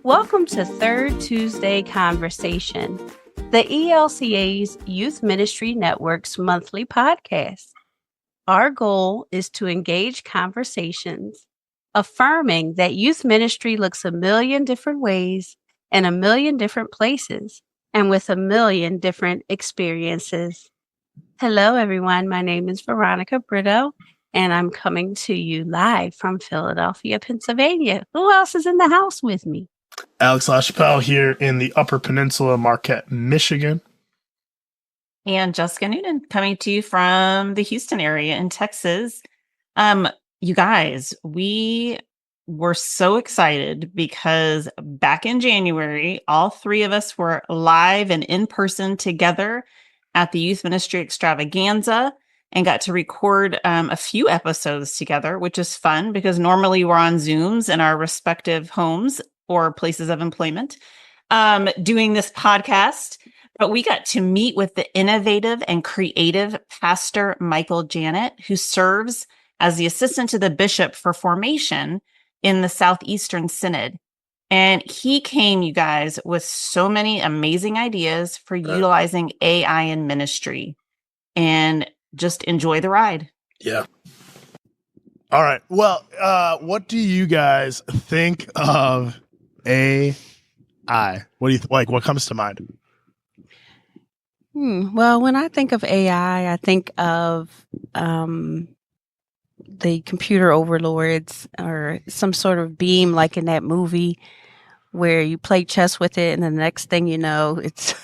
Welcome to Third Tuesday Conversation, the ELCA's Youth Ministry Network's monthly podcast. Our goal is to engage conversations, affirming that youth ministry looks a million different ways in a million different places and with a million different experiences. Hello, everyone. My name is Veronica Brito, and I'm coming to you live from Philadelphia, Pennsylvania. Who else is in the house with me? Alex LaChapelle here in the Upper Peninsula, Marquette, Michigan. And Jessica Noonan coming to you from the Houston area in Texas. You guys, we were so excited because back in January, all three of us were live and in person together at the Youth Ministry Extravaganza and got to record a few episodes together, which is fun because normally we're on Zooms in our respective homes or places of employment doing this podcast. But we got to meet with the innovative and creative Pastor Michael Jannette, who serves as the assistant to the bishop for formation in the Southeastern Synod. And he came, you guys, with so many amazing ideas for utilizing AI in ministry. And just enjoy the ride. Yeah. All right. Well, what do you guys think of AI? What do you like? What comes to mind? Well, when I think of AI, I think of the computer overlords or some sort of beam like in that movie where you play chess with it and the next thing you know, it's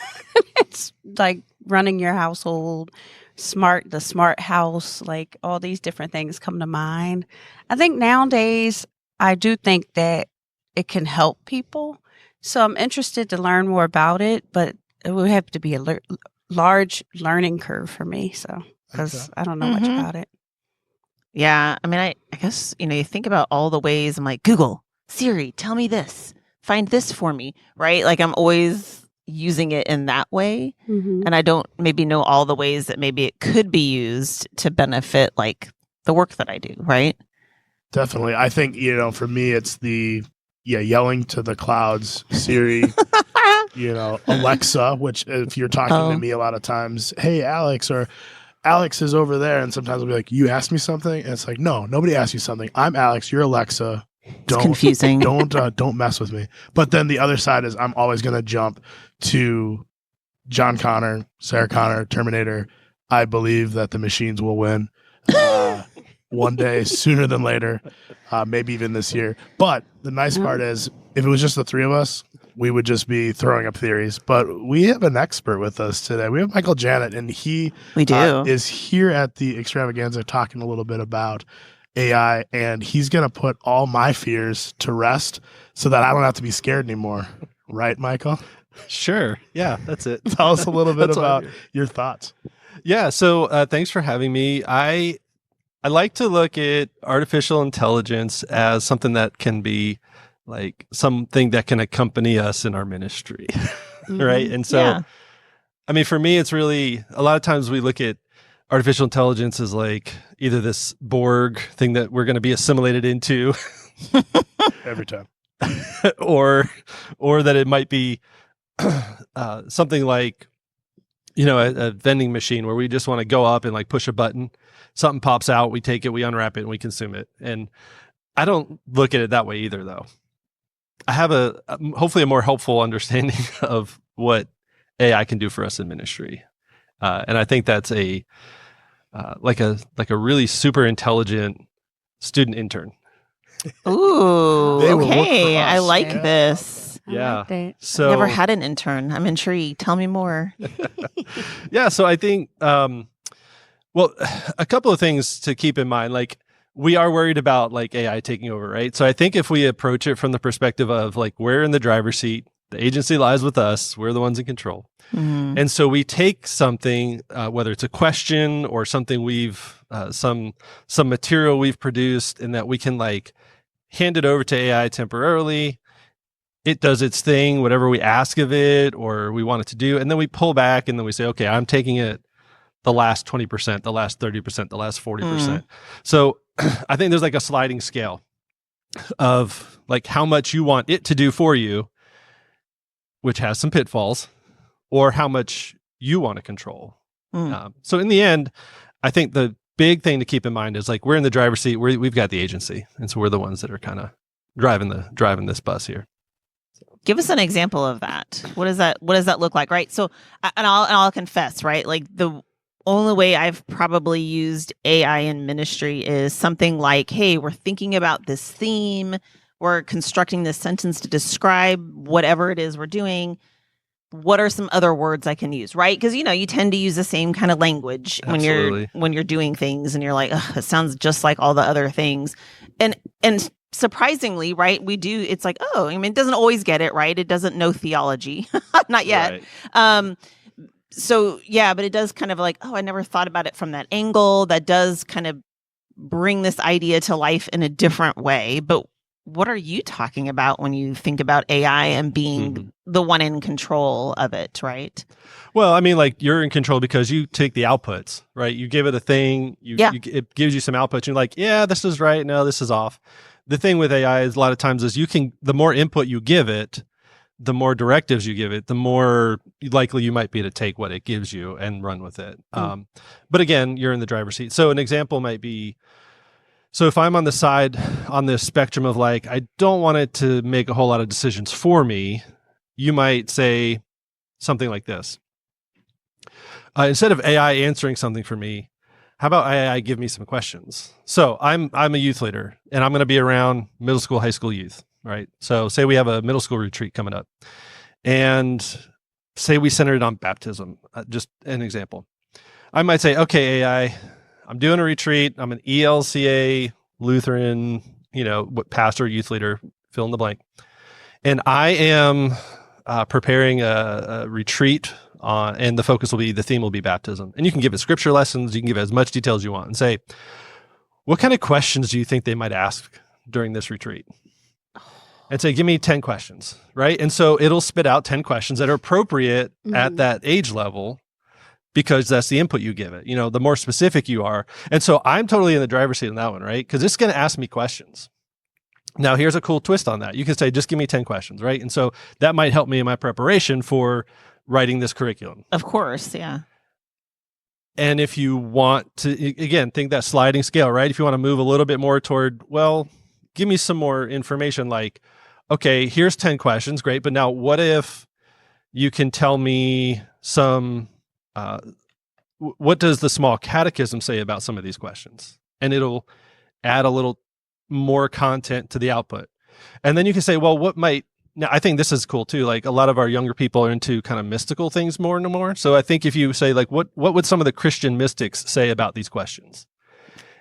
it's like running your household, the smart house, like all these different things come to mind. I think nowadays, I do think that it can help people. So I'm interested to learn more about it, but it would have to be a large learning curve for me. So, because I don't know much about it. Yeah. I mean, I guess, you think about all the ways I'm like, Google, Siri, tell me this, find this for me, right? Like I'm always using it in that way. And I don't maybe know all the ways that maybe it could be used to benefit like the work that I do, right? Definitely. I think, for me, it's the yelling to the clouds, Siri, Alexa, which if you're talking to me a lot of times, hey, Alex, or Alex is over there. And sometimes I'll be like, you asked me something? And it's like, no, nobody asked you something. I'm Alex. You're Alexa. It's confusing. Don't mess with me. But then the other side is I'm always going to jump to John Connor, Sarah Connor, Terminator. I believe that the machines will win one day, sooner than later, maybe even this year. But the nice part is if it was just the three of us, we would just be throwing up theories. But we have an expert with us today. We have Michael Jannette, and he is here at the Extravaganza talking a little bit about AI, and he's going to put all my fears to rest so that I don't have to be scared anymore. Right, Michael? Sure. Yeah, that's it. Tell us a little bit about your thoughts. Yeah, so thanks for having me. I like to look at artificial intelligence as something that can be like something that can accompany us in our ministry, right? And so, I mean, for me, it's really, a lot of times we look at artificial intelligence as like either this Borg thing that we're going to be assimilated into every time, or that it might be something like, a vending machine where we just want to go up and like push a button, something pops out, we take it, we unwrap it, and we consume it. And I don't look at it that way either, though. I have hopefully a more helpful understanding of what AI can do for us in ministry. And I think that's like a really super intelligent student intern. Ooh, okay. I like this. Yeah. Like So Never had an intern. I'm intrigued. Tell me more. Yeah. So I think, a couple of things to keep in mind. Like we are worried about like AI taking over, right? So I think if we approach it from the perspective of like we're in the driver's seat, the agency lies with us, we're the ones in control. And so we take something, whether it's a question or something we've, some material we've produced, and that we can like hand it over to AI temporarily. It does its thing, whatever we ask of it or we want it to do. And then we pull back and then we say, okay, I'm taking it the last 20%, the last 30%, the last 40%. So I think there's like a sliding scale of like how much you want it to do for you which has some pitfalls, or how much you want to control. Mm. So in the end, I think the big thing to keep in mind is like we're in the driver's seat. We've got the agency, and so we're the ones that are kind of driving this bus here. Give us an example of that. What does that look like? Right. So, and I'll confess, right? Like the only way I've probably used AI in ministry is something like, hey, we're thinking about this theme. We're constructing this sentence to describe whatever it is we're doing. What are some other words I can use? Right. Because, you tend to use the same kind of language Absolutely. when you're doing things and you're like, it sounds just like all the other things. And surprisingly, right, we do. It's like, it doesn't always get it right. It doesn't know theology. Not yet. Right. So, yeah, but it does kind of like, I never thought about it from that angle. That does kind of bring this idea to life in a different way. But what are you talking about when you think about AI and being the one in control of it, right? Well, I mean, like you're in control because you take the outputs, right? You give it a thing, it gives you some outputs. You're like, yeah, this is right. No, this is off. The thing with AI is a lot of times is the more input you give it, the more directives you give it, the more likely you might be to take what it gives you and run with it. But again, you're in the driver's seat. So an example might be, so if I'm on the side on this spectrum of like, I don't want it to make a whole lot of decisions for me, you might say something like this. Instead of AI answering something for me, how about AI give me some questions? So I'm a youth leader and I'm going to be around middle school, high school youth, right? So say we have a middle school retreat coming up and say we center it on baptism, just an example. I might say, okay, AI, I'm doing a retreat. I'm an ELCA Lutheran, pastor, youth leader, fill in the blank. And I am preparing a retreat and the theme will be baptism. And you can give it scripture lessons. You can give it as much detail as you want and say, what kind of questions do you think they might ask during this retreat? And say, give me 10 questions, right? And so it'll spit out 10 questions that are appropriate at that age level, because that's the input you give it, the more specific you are. And so I'm totally in the driver's seat on that one, right? Because it's going to ask me questions. Now, here's a cool twist on that. You can say, just give me 10 questions, right? And so that might help me in my preparation for writing this curriculum. Of course, yeah. And if you want to, again, think that sliding scale, right? If you want to move a little bit more toward, well, give me some more information like, okay, here's 10 questions, great. But now what if you can tell me some... what does the small catechism say about some of these questions? And it'll add a little more content to the output. And then you can say, well, now I think this is cool too. Like a lot of our younger people are into kind of mystical things more and more. So I think if you say like, what would some of the Christian mystics say about these questions?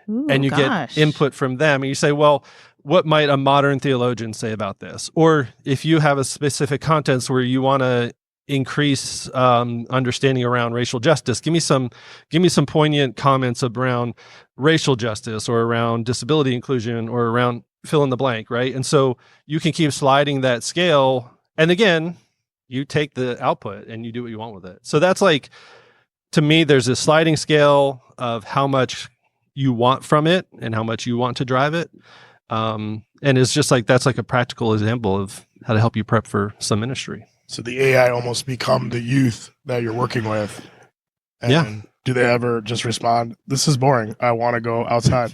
Ooh, and you get input from them and you say, well, what might a modern theologian say about this? Or if you have a specific context where you want to increase understanding around racial justice, give me some poignant comments around racial justice or around disability inclusion or around fill in the blank, right? And so you can keep sliding that scale. And again, you take the output and you do what you want with it. So that's like, to me, there's a sliding scale of how much you want from it and how much you want to drive it. And it's just like, that's like a practical example of how to help you prep for some ministry. So the AI almost become the youth that you're working with. And do they ever just respond, this is boring, I want to go outside.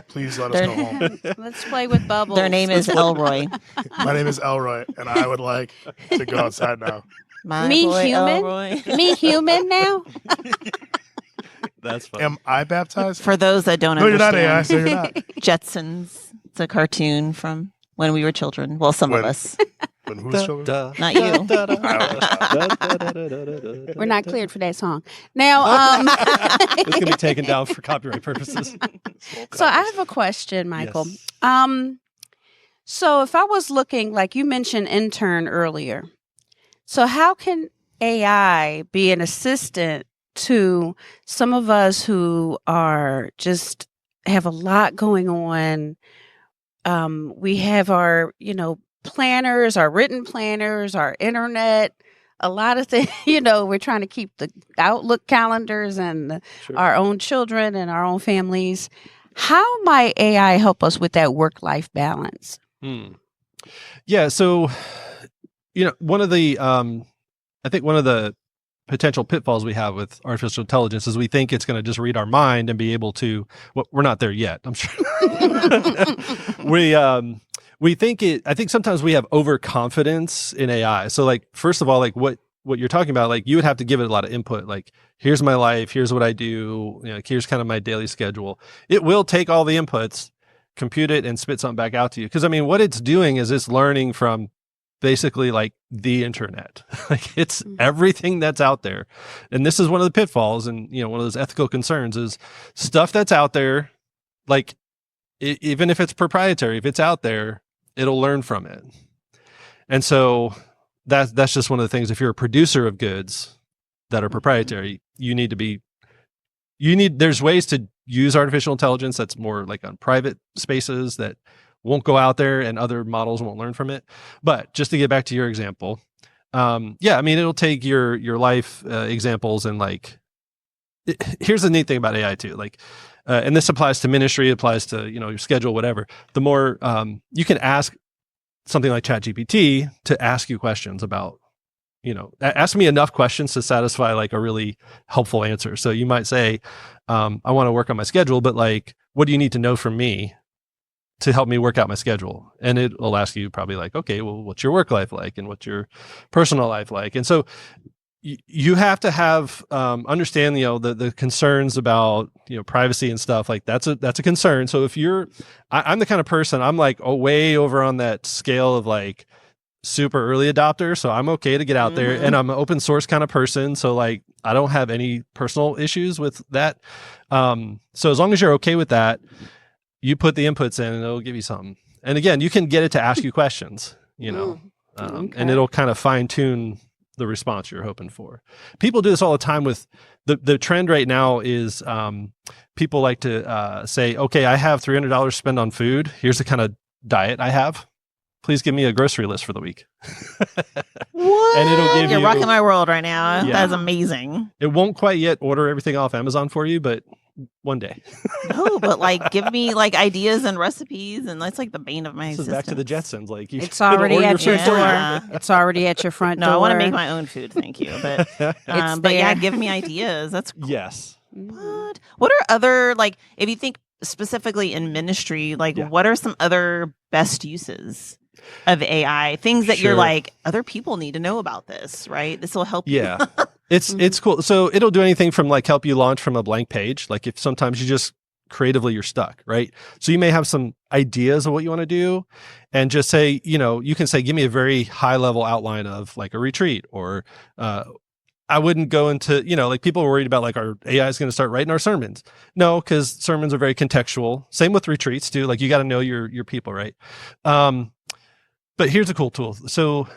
Please let us go home. Let's play with bubbles. Their name is Elroy. My name is Elroy, and I would like to go outside now. Me human? Me human now? That's fun. Am I baptized? For those that don't No, you're not AI, understand, so you're not. Jetsons. It's a cartoon from when we were children. Well, some of us. When who's children? Not you. We're not cleared for that song. Now, it's going to be taken down for copyright purposes. So I have a question, Michael. Yes. So if I was looking, like you mentioned intern earlier, so how can AI be an assistant to some of us who are just have a lot going on? We have our, planners, our written planners, our internet, a lot of things, we're trying to keep the Outlook calendars and our own children and our own families. How might AI help us with that work-life balance? Yeah. So one of the I think one of the potential pitfalls we have with artificial intelligence is we think it's going to just read our mind and be able to. Well, we're not there yet, I'm sure. We think it. I think sometimes we have overconfidence in AI. So, like, first of all, like what you're talking about, like you would have to give it a lot of input. Like, here's my life, here's what I do, like, here's kind of my daily schedule. It will take all the inputs, compute it, and spit something back out to you. Because I mean, what it's doing is it's learning from basically like the internet. Like it's everything that's out there. And this is one of the pitfalls and, one of those ethical concerns is stuff that's out there, like even if it's proprietary, if it's out there, it'll learn from it. And so that's just one of the things. If you're a producer of goods that are proprietary, there's ways to use artificial intelligence that's more like on private spaces that won't go out there and other models won't learn from it. But just to get back to your example, I mean, it'll take your life examples and like, here's the neat thing about AI too. Like, and this applies to ministry, it applies to, your schedule, whatever. The more you can ask something like ChatGPT to ask you questions about, ask me enough questions to satisfy like a really helpful answer. So you might say, I want to work on my schedule, but like, what do you need to know from me to help me work out my schedule? And it will ask you probably like, okay, well, what's your work life like? And what's your personal life like? And so you have to have, understand, the concerns about, privacy and stuff like that's a concern. So if I'm the kind of person, I'm like, way over on that scale of like super early adopter. So I'm okay to get out there and I'm an open source kind of person. So like, I don't have any personal issues with that. So as long as you're okay with that, you put the inputs in and it'll give you something. And again, you can get it to ask you questions, and it'll kind of fine tune the response you're hoping for. People do this all the time with the trend right now is people like to say, okay, I have $300 to spend on food. Here's the kind of diet I have. Please give me a grocery list for the week. What? And it'll give You're rocking my world right now. Yeah. That's amazing. It won't quite yet order everything off Amazon for you, but one day. No, but like give me like ideas and recipes, and that's like the bane of my This is existence. back to the Jetsons. Like it's already at your door. Yeah. It's already at your front door. No, I want to make my own food, thank you. But but yeah, give me ideas. That's cool. Yes. What are other, like, if you think specifically in ministry, like what are some other best uses of AI? Things that you're like, other people need to know about this, right? This will help you. Yeah. It's cool. So it'll do anything from like help you launch from a blank page. Like if sometimes you just creatively you're stuck, right? So you may have some ideas of what you want to do and just say, you can say, give me a very high level outline of like a retreat or, I wouldn't go into, like people are worried about like our AI is going to start writing our sermons. No, because sermons are very contextual. Same with retreats too. Like you got to know your people, right? But here's a cool tool. So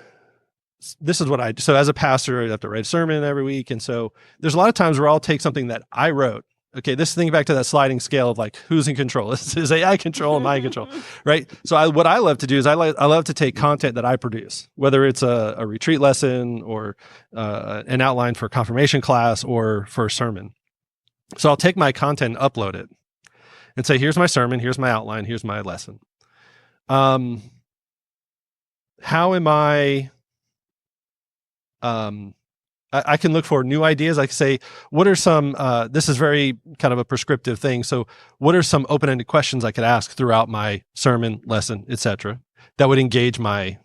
this is what so as a pastor, I have to write a sermon every week. And so there's a lot of times where I'll take something that I wrote. Okay, this thing back to that sliding scale of like, who's in control? Is AI control and my control, right? So what I love to do is I love to take content that I produce, whether it's a retreat lesson or an outline for a confirmation class or for a sermon. So I'll take my content and upload it and say, here's my sermon, here's my outline, here's my lesson. How am I... I can look for new ideas. I can say, what are some, this is very kind of a prescriptive thing. So what are some open-ended questions I could ask throughout my sermon, lesson, etc., that would engage my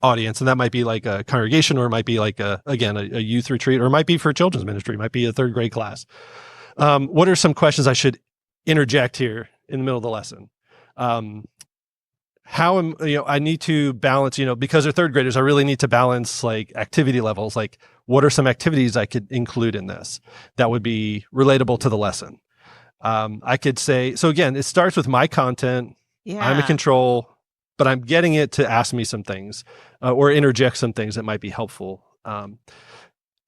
audience? And that might be like a congregation, or it might be like a youth retreat, or it might be for children's ministry. It might be a third grade class. What are some questions I should interject here in the middle of the lesson? How am, I need to balance, because they're third graders, I really need to balance like activity levels. Like what are some activities I could include in this that would be relatable to the lesson? I could say, so again, it starts with my content. Yeah. I'm in control, but I'm getting it to ask me some things or interject some things that might be helpful.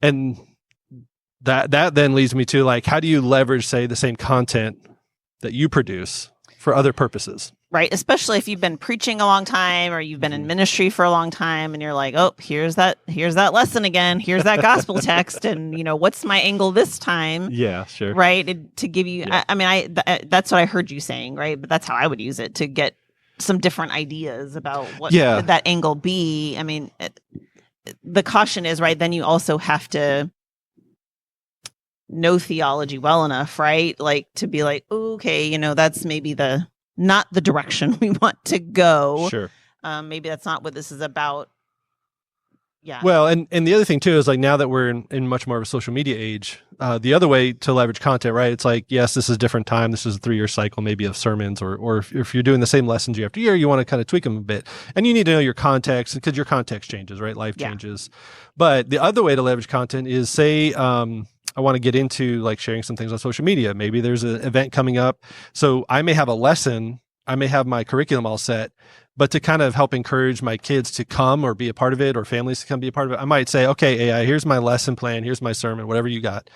And that then leads me to like, how do you leverage, say, the same content that you produce for other purposes? Right. Especially if you've been preaching a long time or you've been in ministry for a long time and you're like, oh, here's that lesson again. Here's that gospel text. And, what's my angle this time? Yeah, sure. Right. To give you, yeah. I mean, that's what I heard you saying, right? But that's how I would use it to get some different ideas about what Yeah. could that angle be. I mean, the caution is, right, then you also have to know theology well enough, right? Like to be like, okay, you know, that's maybe not the direction we want to go. Sure. Maybe that's not what this is about. Yeah. Well, and the other thing too is like now that we're in much more of a social media age, the other way to leverage content, right? It's like, yes, this is a different time. This is a 3-year cycle, maybe of sermons, or if you're doing the same lessons year after year, you want to kind of tweak them a bit, and you need to know your context because your context changes, right? Life changes. But the other way to leverage content is, say, I want to get into like sharing some things on social media. Maybe there's an event coming up, so I may have a lesson, I may have my curriculum all set. But to kind of help encourage my kids to come or be a part of it, or families to come be a part of it, I might say, okay, AI, here's my lesson plan, here's my sermon, whatever you got,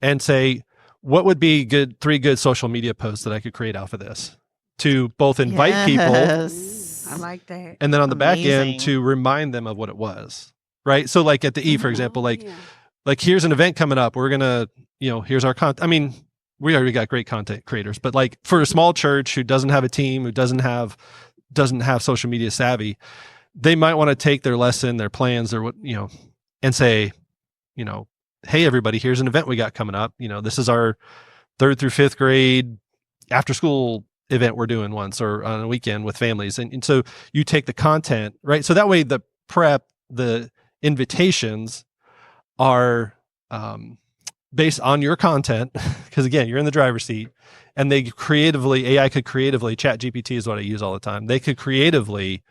and say, what would be 3 good social media posts that I could create out of this to both invite people, I like that. and then on the back Amazing. end to remind them of what it was, right? So like at the E, for example, like here's an event coming up. We're gonna, here's our content. I mean, we already got great content creators, but like for a small church who doesn't have a team, who doesn't have social media savvy, they might want to take their lesson, their plans, their and say, hey everybody, here's an event we got coming up. This is our 3rd through 5th grade after school event we're doing once or on a weekend with families. And so you take the content, right? So that way the prep, the invitations are based on your content, because again, you're in the driver's seat, and AI could creatively, ChatGPT is what I use all the time. They could creatively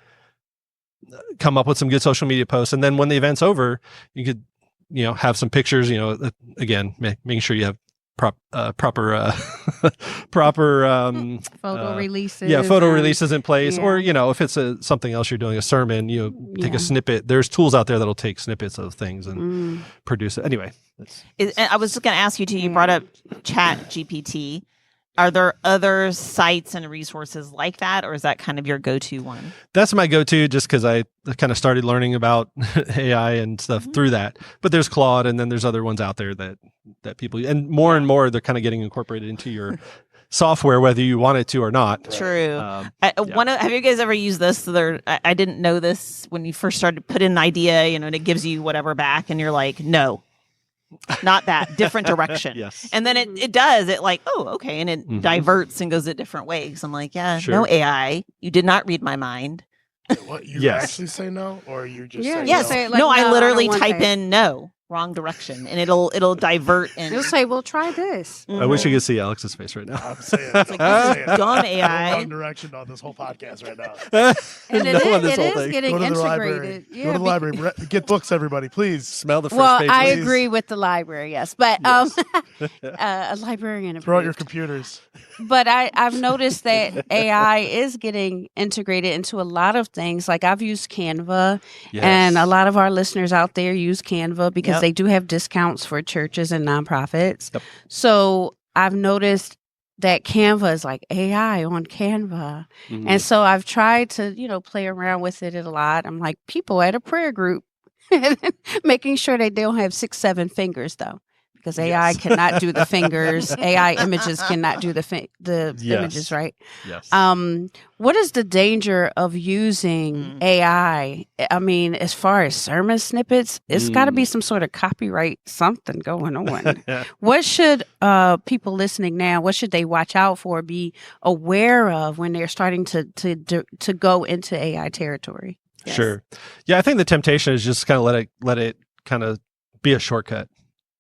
come up with some good social media posts. And then when the event's over, you could, have some pictures, again, making sure you have proper Photo releases. Yeah, photo releases in place. Or, if it's something else you're doing, a sermon, take a snippet. There's tools out there that'll take snippets of things and produce it. Anyway. I was just going to ask you too, you brought up ChatGPT. Are there other sites and resources like that, or is that kind of your go-to one? That's my go-to, just because I kind of started learning about AI and stuff through that. But there's Claude, and then there's other ones out there that people, and more they're kind of getting incorporated into your software, whether you want it to or not. True. Have you guys ever used this? I didn't know this when you first started to put in an idea, and it gives you whatever back, and you're like, no. Not that, different direction. Yes. And then it does it like, oh, okay. And it diverts and goes a different way. So I'm like, no AI. You did not read my mind. What, you actually say no? Or you just say yes. no? Say it like, no, I literally don't want type that. in no, wrong direction. And it'll divert. And You'll say, well, try this. I wish you could see Alex's face right now. I'm saying It's like, this is dumb AI. Wrong direction on this whole podcast right now. And it is getting Go to the library. integrated. Go to the library. Get books, everybody, please. Smell the first Well, page. I please. agree with the library, yes. But a librarian Throw out your approved. computers. But I've noticed that AI is getting integrated into a lot of things. Like I've used Canva, and a lot of our listeners out there use Canva because they do have discounts for churches and nonprofits. Yep. So I've noticed that Canva is like AI on Canva. And so I've tried to, play around with it a lot. I'm like people at a prayer group, making sure they don't have 6, 7 fingers though. Because AI cannot do the fingers. AI images cannot do the images, right? Yes. What is the danger of using AI? I mean, as far as sermon snippets, it's got to be some sort of copyright something going on. What should people listening now? What should they watch out for? Be aware of when they're starting to go into AI territory? Yes. Sure. Yeah, I think the temptation is just kind of let it kind of be a shortcut.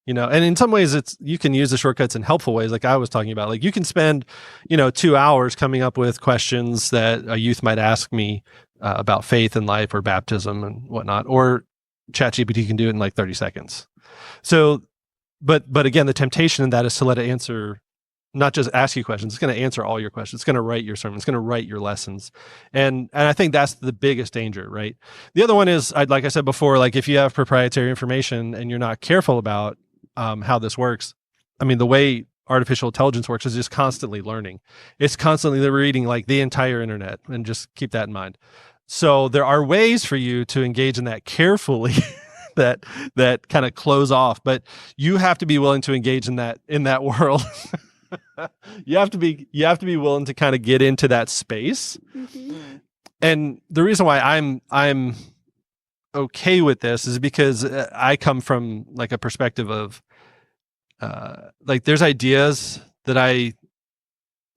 And in some ways you can use the shortcuts in helpful ways. Like I was talking about, like you can spend, 2 hours coming up with questions that a youth might ask me about faith and life or baptism and whatnot, or ChatGPT can do it in like 30 seconds. So, but again, the temptation in that is to let it answer, not just ask you questions. It's going to answer all your questions. It's going to write your sermon. It's going to write your lessons. And I think that's the biggest danger, right? The other one is, like I said before, like if you have proprietary information and you're not careful about how this works. I mean, the way artificial intelligence works is just constantly learning. It's constantly reading like the entire internet, and just keep that in mind. So there are ways for you to engage in that carefully that kind of close off, but you have to be willing to engage in that world. you have to be willing to kind of get into that space. Mhm. And the reason why I'm okay with this is because I come from like a perspective of like there's ideas that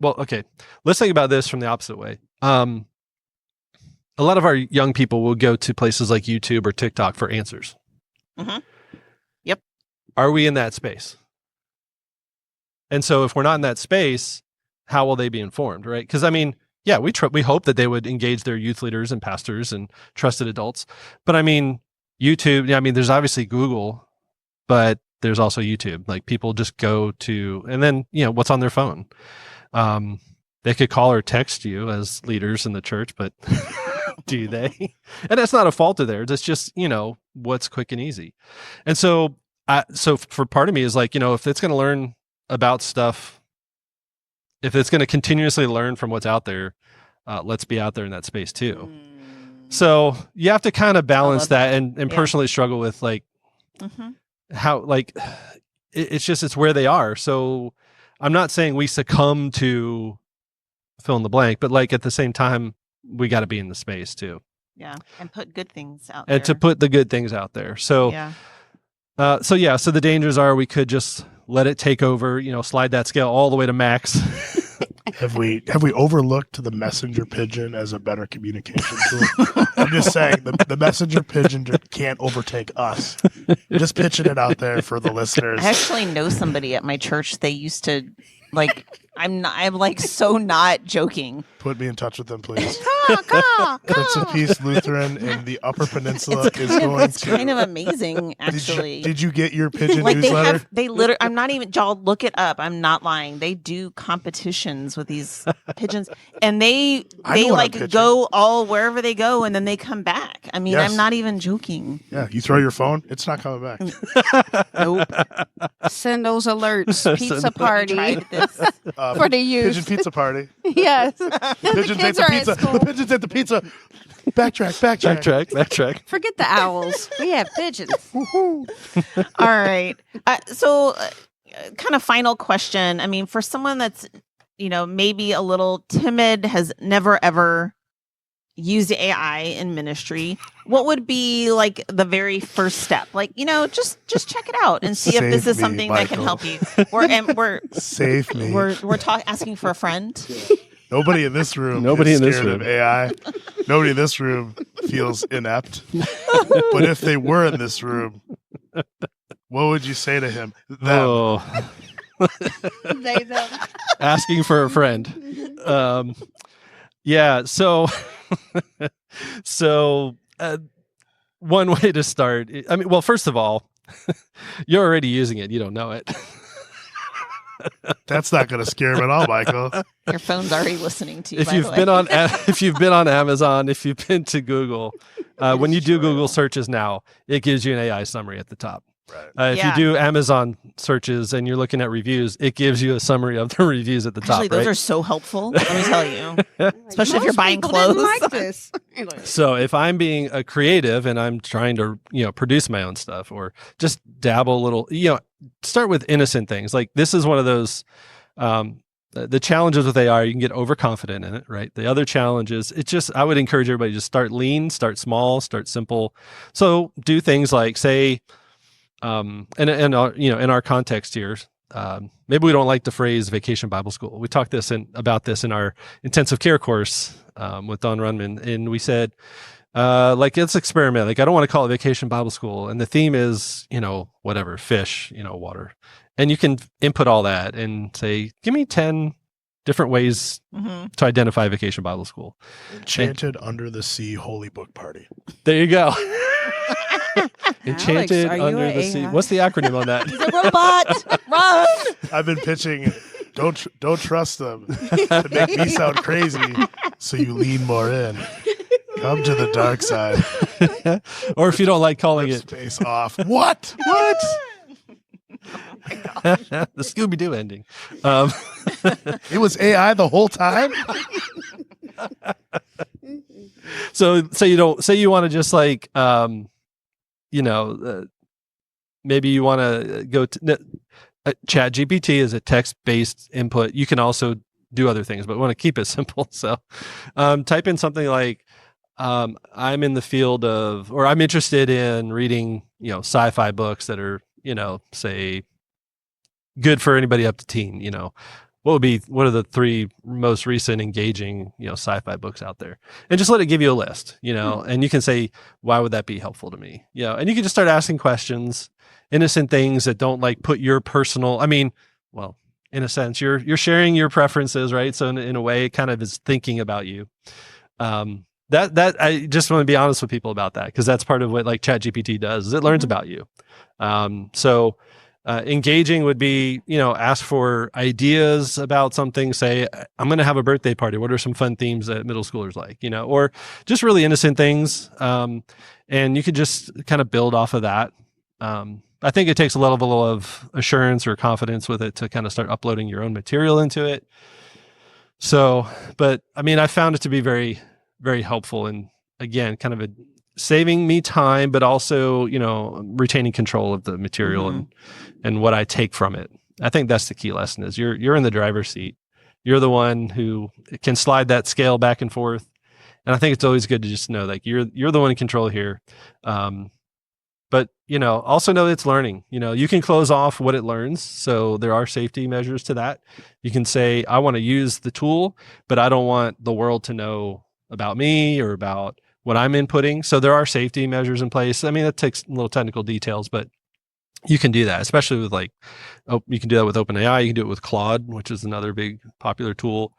okay, let's think about this from the opposite way. A lot of our young people will go to places like YouTube or TikTok for answers. Mm-hmm. Yep. Are we in that space? And so if we're not in that space, how will they be informed, right? Because I mean, yeah, we hope that they would engage their youth leaders and pastors and trusted adults. But I mean, YouTube, I mean, there's obviously Google, but there's also YouTube. Like people just go to, and then, what's on their phone. They could call or text you as leaders in the church, but do they? And that's not a fault of theirs. It's just, what's quick and easy. And so, so for part of me is like, if it's going to learn about stuff, if it's going to continuously learn from what's out there, let's be out there in that space too. So you have to kind of balance that and personally struggle with like how, like, it's where they are. So I'm not saying we succumb to fill in the blank, but like at the same time, we got to be in the space too. Yeah. And put good things out there. And to put the good things out there. So, so the dangers are we could just let it take over, slide that scale all the way to max. Have we overlooked the messenger pigeon as a better communication tool? I'm just saying the messenger pigeon can't overtake us. Just pitching it out there for the listeners. I actually know somebody at my church. They used to I'm like so not joking. Put me in touch with them, please. Prince of Peace Lutheran in the Upper Peninsula It's kind of amazing, actually. Did you get your pigeon newsletter? They literally, I'm not even, y'all look it up. I'm not lying. They do competitions with these pigeons, and they like go all wherever they go, and then they come back. I mean, yes. I'm not even joking. Yeah, you throw your phone, it's not coming back. Nope. Send those alerts. Pizza party for the youth. Pigeon pizza party. Yes. Pigeons ate the pizza. The pigeons ate the pizza. Backtrack. Forget the owls. We have pigeons. All right. So, kind of final question. I mean, for someone that's, maybe a little timid, has never ever used AI in ministry, what would be like the very first step? Like, just check it out and see if this is something that can help you. Save me. We're asking for a friend. Nobody in this room is scared of AI. Nobody in this room feels inept. But if they were in this room, what would you say to him? Them. Asking for a friend. Yeah. So one way to start, I mean, well, first of all, you're already using it. You don't know it. That's not going to scare him at all, Michael. Your phone's already listening to you. If you've been on Amazon, if you've been to Google, when you do Google searches now, it gives you an AI summary at the top. Right. If you do Amazon searches and you're looking at reviews, it gives you a summary of the reviews at the top. Actually, those are so helpful. Let me tell you, especially if you're buying clothes. Like this. So if I'm being a creative and I'm trying to, produce my own stuff or just dabble a little, start with innocent things. Like this is one of those. The challenges with AI, you can get overconfident in it, right? The other challenge is I would encourage everybody to start lean, start small, start simple. So do things like say. And in our context here, maybe we don't like the phrase vacation Bible school. We talked about this in our intensive care course with Don Runman, and we said, let's experiment. Like, I don't want to call it vacation Bible school, and the theme is, whatever, fish, water, and you can input all that and say, give me 10 different ways to identify vacation Bible school. Enchanted Under the Sea Holy Book Party. There you go. Enchanted Alex, Under the Sea. What's the acronym on that? He's a robot. Run. I've been pitching. Don't trust them to make me sound crazy, so you lean more in. Come to the dark side. Or if you don't like calling it space off. What? The Scooby-Doo ending. It was AI the whole time. So you want to just like maybe you want to go to Chat GPT is a text-based input. You can also do other things, but we want to keep it simple. So type in something like, I'm in the field of, or I'm interested in reading, sci-fi books that are, say good for anybody up to teen, what are the 3 most recent engaging, sci-fi books out there, and just let it give you a list, and you can say, why would that be helpful to me? And you can just start asking questions, innocent things that don't like put your personal, well, in a sense, you're sharing your preferences, right? So in a way, it kind of is thinking about you. That I just want to be honest with people about that, because that's part of what like ChatGPT does, is it learns about you. So engaging would be, ask for ideas about something. Say, I'm going to have a birthday party. What are some fun themes that middle schoolers like, or just really innocent things. And you could just kind of build off of that. I think it takes a level of assurance or confidence with it to kind of start uploading your own material into it. So, but I found it to be very, very helpful, and again, kind of saving me time, but also, retaining control of the material and what I take from it. I think that's the key lesson, is you're in the driver's seat. You're the one who can slide that scale back and forth. And I think it's always good to just know, like, you're the one in control here. But, also know that it's learning. You can close off what it learns. So there are safety measures to that. You can say, I want to use the tool, but I don't want the world to know about me or about what I'm inputting. So there are safety measures in place. That takes little technical details, but you can do that, especially with you can do that with OpenAI. You can do it with Claude, which is another big popular tool.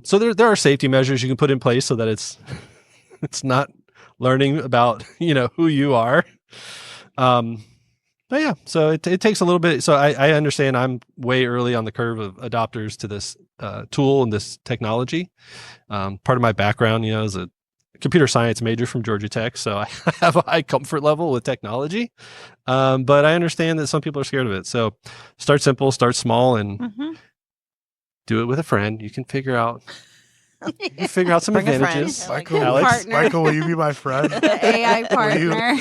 So there are safety measures you can put in place so that it's not learning about, who you are. But yeah, so it takes a little bit. So I understand I'm way early on the curve of adopters to this tool and this technology. Part of my background, is a computer science major from Georgia Tech, so I have a high comfort level with technology. But I understand that some people are scared of it. So start simple, start small, and do it with a friend. You can figure out some Bring a friend. advantages. Michael, Alex? Michael, will you be my friend? The AI partner.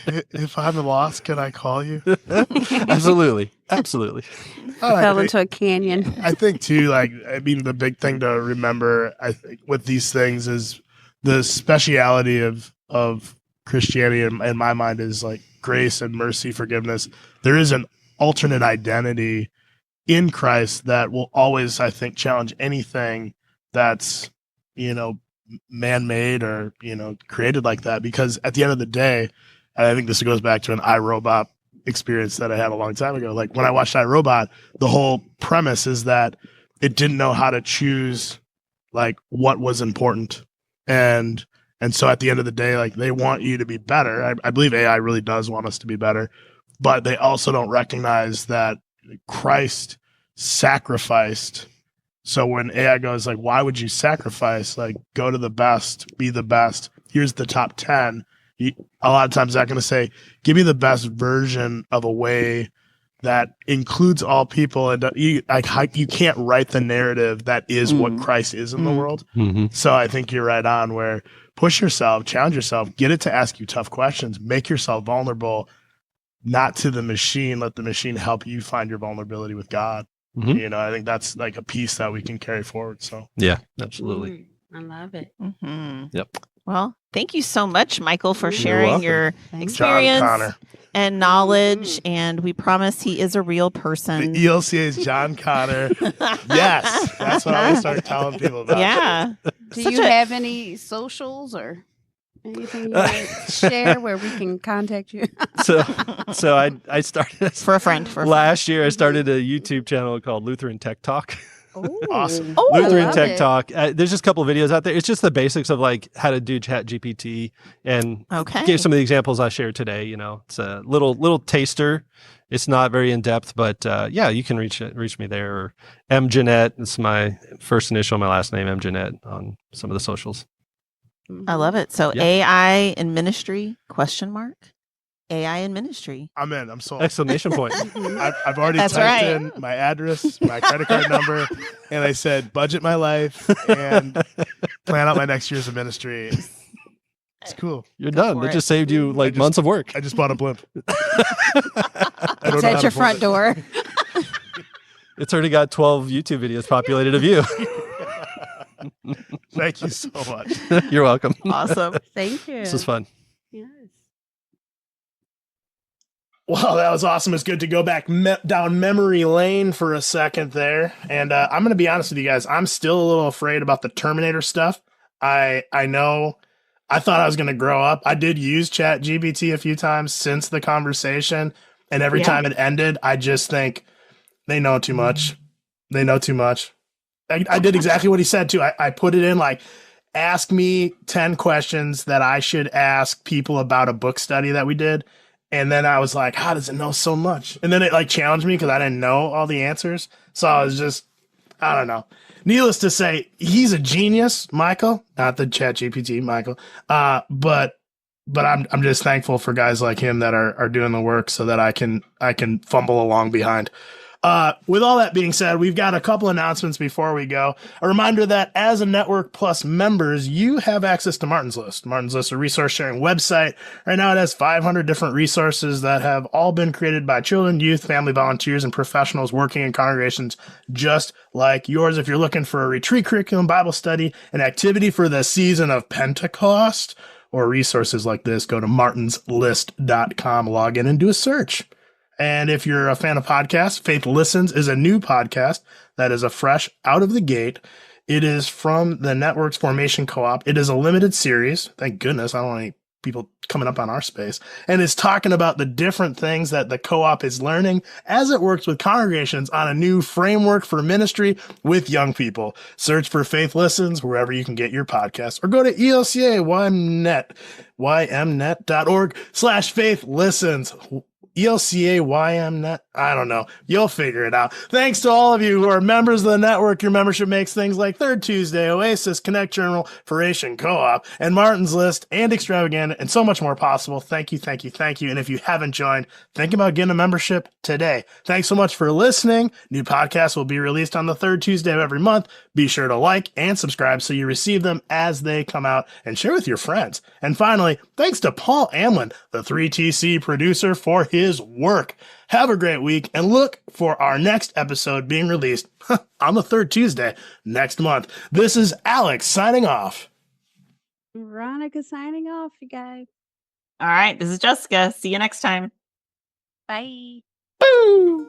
If I'm lost, can I call you? Absolutely. Fell into a canyon. I think too, the big thing to remember, I think, with these things is the speciality of Christianity in my mind is like grace and mercy, forgiveness. There is an alternate identity in Christ that will always, I think, challenge anything that's, man-made or, created like that. Because at the end of the day, and I think this goes back to an iRobot experience that I had a long time ago. Like when I watched iRobot, the whole premise is that it didn't know how to choose like what was important. And so at the end of the day, like they want you to be better. I believe AI really does want us to be better, but they also don't recognize that Christ sacrificed. So when AI goes like, why would you sacrifice? Like, go to the best, be the best. Here's the top 10. A lot of times they're going to say, give me the best version of a way that includes all people. And you can't write the narrative that is what Christ is in the world. Mm-hmm. So I think you're right on, where push yourself, challenge yourself, get it to ask you tough questions, make yourself vulnerable, not to the machine. Let the machine help you find your vulnerability with God. Mm-hmm. I think that's like a piece that we can carry forward. So yeah, absolutely. I love it. Yep. Well, thank you so much, Michael, for sharing welcome. your Thanks. experience John Connor. and knowledge. And we promise he is a real person. The ELCA is John Connor. Yes, that's what I'm gonna start telling people about. Yeah. Do Such you a- have any socials or anything you want to share where we can contact you? So I started For a friend. last year. I started a YouTube channel called Lutheran Tech Talk. Oh, Awesome. Oh, I Lutheran love Tech it. Talk. There's just a couple of videos out there. It's just the basics of like how to do Chat GPT, and Okay. gave some of the examples I shared today. It's a little taster. It's not very in depth, but yeah, you can reach me there. Or M Jannette. It's my first initial, my last name, M Jannette, on some of the socials. I love it. So Yeah. AI in ministry, ? AI in ministry. I'm in. I'm sold. Exclamation point. I've already That's typed right. in my address, my credit card number, and I said budget my life and plan out my next years of ministry. It's cool. You're Go done. for It it. just saved you like just- months of work. I just bought a blimp. It's at your front door. It's already got 12 YouTube videos populated of you. Thank you so much. You're welcome. Awesome. Thank you. This was fun. Yes. Well, that was awesome. It's good to go back down memory lane for a second there. And I'm going to be honest with you guys. I'm still a little afraid about the Terminator stuff. I know I thought I was going to grow up. I did use ChatGPT a few times since the conversation. And every time it ended, I just think they know too much. They know too much. I did exactly what he said too. I put it in like, ask me 10 questions that I should ask people about a book study that we did. And then I was like, how does it know so much? And then it like challenged me because I didn't know all the answers. So I was just, I don't know. Needless to say, he's a genius, Michael, not the ChatGPT, Michael. But I'm just thankful for guys like him that are doing the work so that I can fumble along behind. With all that being said, we've got a couple announcements before we go. A reminder that as a Network Plus members, you have access to Martin's List. Martin's List is a resource sharing website. Right now it has 500 different resources that have all been created by children, youth, family volunteers, and professionals working in congregations just like yours. If you're looking for a retreat curriculum, Bible study, an activity for the season of Pentecost, or resources like this, go to martinslist.com, log in and do a search. And if you're a fan of podcasts, Faith Listens is a new podcast that is a fresh out of the gate. It is from the Network's Formation Co-op. It is a limited series. Thank goodness. I don't want any people coming up on our space. And it's talking about the different things that the co-op is learning as it works with congregations on a new framework for ministry with young people. Search for Faith Listens wherever you can get your podcasts, or go to ELCA ymnet.org/Faith Listens. ELCA YMNet. I don't know. You'll figure it out. Thanks to all of you who are members of the network. Your membership makes things like Third Tuesday, Oasis, Connect Journal, Formation Co-op, and Martin's List, and Extravaganza, and so much more possible. Thank you, thank you, thank you. And if you haven't joined, think about getting a membership today. Thanks so much for listening. New podcasts will be released on the third Tuesday of every month. Be sure to like and subscribe so you receive them as they come out, and share with your friends. And finally, thanks to Paul Amlin, the 3TC producer, for his work. Have a great week, and look for our next episode being released on the third Tuesday next month. This is Alex signing off. Veronica signing off, you guys. All right. This is Jessica. See you next time. Bye. Boo!